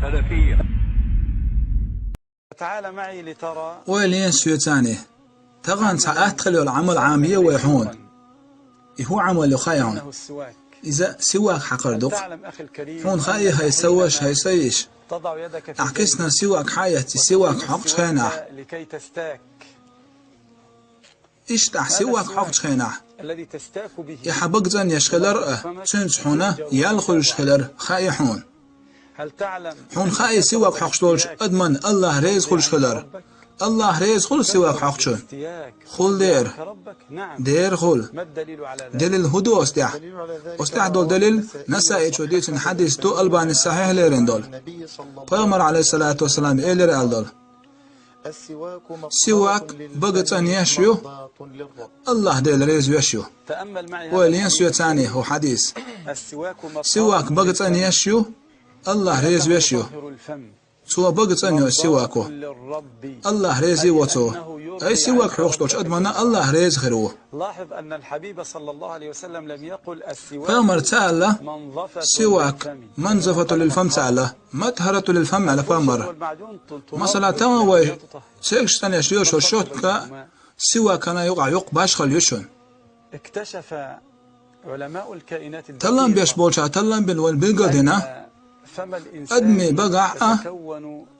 سلفية. تعال معي لترى ويلين سيوتاني تغان ساعات خلوا العمل عامية ويحون هو عمل خيان إذا سواك حقر دق حون خاي هاي سوش هاي سيش أعكسنا سواك حياتي سواك حق خينع إيش تح سواك حق خينع يحبق زن يشخلر تنسحونا يالخل شخلر خاي حون حون خاي سواك حق شلوش أدمن الله ريز خل شخلر الله ريز خل سواك حق شون خل دير خل دليل هدو استح دول دليل نسائي شوديت حديث تو ألباني الصحيح ليرين دول پیغمبر عليه الصلاة والسلام إيلر أل دول سواك بقت أن يشيو الله ديل ريز يشيو ويلين سيو تاني هو حديث سواك بقت أن يشيو الله ريز يشيو سوا بقت أن يسواكو الله ريزي وتو أي سواك حوشتوش أدمنا الله ريز خيروه. لاحظ أن الحبيب صلى الله عليه وسلم لم يقل السواك فأمر تعالى سواك منزفة للفم تعالى مطهرة للفم على فأمر مثلا تموي سيكشتن يشيوش وشوتك سواك كان يقع باشخل يشون. اكتشف علماء الكائنات تلم بيشبولشا تلم بالقدنا أدمي بقع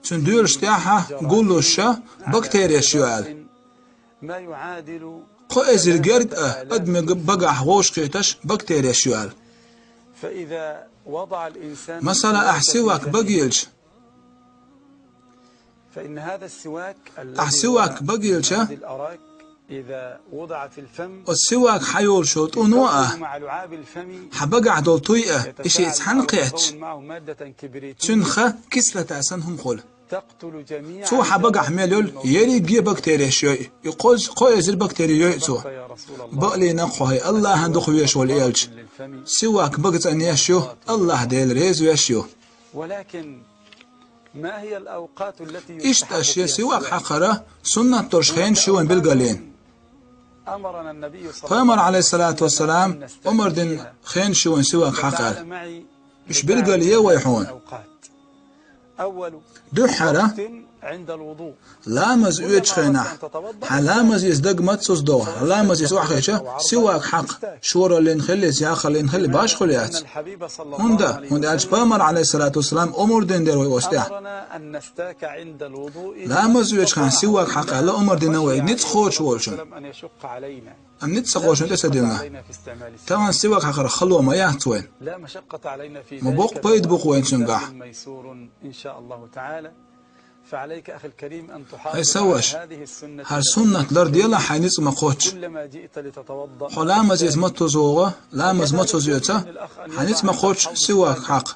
تندور اشتاحة قولوشا بكتيريا شوال ما يعادل قو ازل قرد أدمي بقع غوش قيتش بكتيريا شوال. فإذا وضع الإنسان مثلا أحسواك بقيلش فإن هذا السواك أحسواك بقيلش إذا وضع في الفم السواك حيول شوط ونوعه مع لعاب الفم حبقع دول طويقة إشي يتحنقيتش معه مادة كبريتية تنخى كسلة أسنهم خل تقتل جميع سو حبقع ميلول يلي جي بكتيريا شوي يقول قويز البكتيريا يسو بقلي نقوهي الله هندخو يشو الإيلج سواك بقت أن يشو الله ديل ريز يشو. ولكن ما هي الأوقات التي إشت أشياء سواك حقرة سنة ترشخين شوين بالقلين. أمرنا النبي صلى فأمر عليه الصلاة والسلام أمر دين خين شوين سواك حقر إش بالقلية ويحون. أول دحرة عند الوضوء لامز يوش خينه حلامز يزدق متسوس دو حلامز يسوح خيشه سواك حق شورا اللي نخلي سياخ اللي نخلي باش خليات هندا أجبامر عليه الصلاة والسلام أمر دين دير ويوستيح لامز يوش خين سواك حق لا أمر دين نوعي نتخوش وولشن أم نتسخوشن تسدينا تمام سواك حق خلوة ما يحتوين لا مشقة علينا في مبوق بيد بقوين سنقح ميسور إن شاء الله تعالى. فعليك أخي الكريم أن تحافظ على هذه السنة هالسنة الأرض يلا حينيس مقوتش كلما جئت لتتوضأ حلامز يزمتو زوغة لامز متو زيوتا حينيس مقوتش سواك حق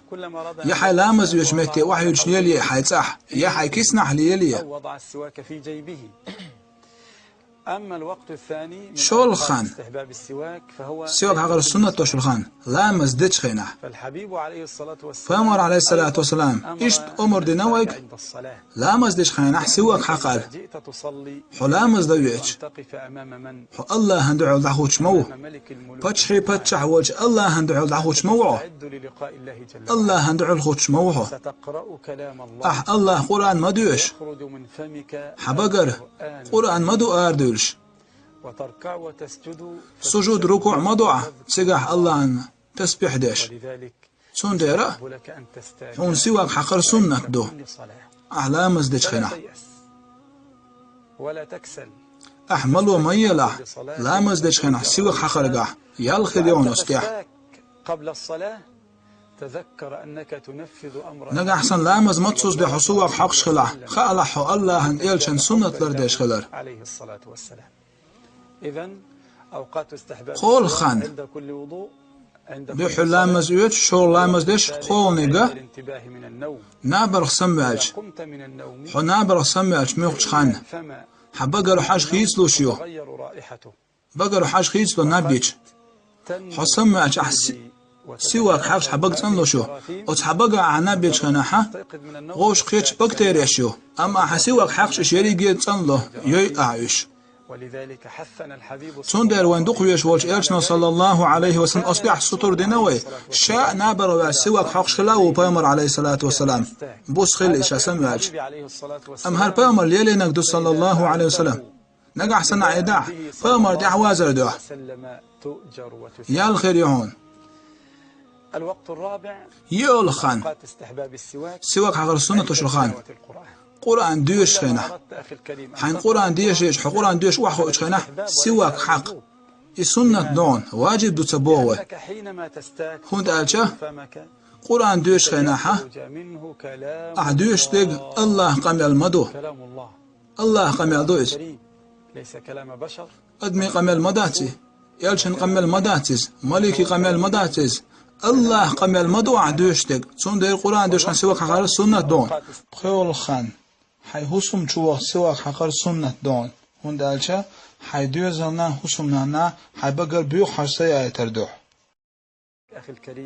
يا حي لامز يجمتي وحي يجنيلي حيتاح يا حي كيسنح ليلي وضع السواك في جيبه. أما الوقت الثاني شول خان استحباب السواك فهو سواك حق السنة توشل خان لامز ديتش خينح. فالحبيب عليه الصلاة والسلام فأمر عليه الصلاة والسلام إشت أمر دينوك لامز ديش خينح سواك حقال حلامز دويتش الله هندعو لحوش مو باتشحي باتشح وجه الله هندعو لحوش موعه الله هندعو لحوش موعه الله قرآن مدوش حبقر قرآن مدو آردوش وتركع وتسجد سجود ركوع مدوع سجح الله أن تسبح ديش سون ديرا هون سواك حقر سنة دو أحلام ديش خينا ولا تكسل أحمل وميلا لا مزدش خينا سواك حقر قح يالخي ديون استيح قبل الصلاة تذكر أنك تنفذ أمر نجا أحسن لامز متصوص دي حصوك حقش خلع خالحو الله هن إيلشن سنة لرديش خلر عليه الصلاة والسلام. إذن أوقات استحباب قول خان عند كل وضوء بيحو لامز يوتش شور لامز ديش قول نيجا نابر سمعج حو نابر سمعج ميوخش خان حبقر حاج خيسلو شيو بقر حاج خيسلو نابيش حو سمعج سواك حاج حبق تنلو شو وتحبق عنا بيش خناحة غوش قيتش بكتيريا شو أما حسواك حاج شيري جيت تنلو يوي أعيش چون در وندق ویش ولش ارچنا صلی الله علیه و سلم اصبح سطور دینوی شاء نبر و سواک حقش خلا و پیامبر علیه الصلاة والسلام بوس خل ايش اسم والش ام هر پیامبر لیلی نقد صلی الله علیه و سلم نقع حسن عيدع پیامبر دی حوازر دو يال خير يهون الوقت الرابع يول خان سواك حقر السنة تشرخان قرآن ديش خينه حين قرآن ديش قرآن ديش وحو خينه سواك حق السنة دون واجب دو تبوه هند ألشه قرآن ديش خينه أعديش ديق الله قمل مدو الله قمل دويس أدمي قمل مداتي يلشن قمل مداتيز ملكي قمل مداتيز الله قمل مدو عدوشتك چون در قرآن دوشان سواك حقر سنة دون خيول خان حي حسم چوه سواك حقر سنة دون هند ألشه حي دوزلنا حسمنا حي بقر بيو حرسي آيتر دوح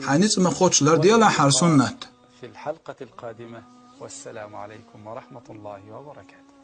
حي نسم خوش لرديلا حر سنة في الحلقة القادمة والسلام عليكم ورحمة الله وبركاته.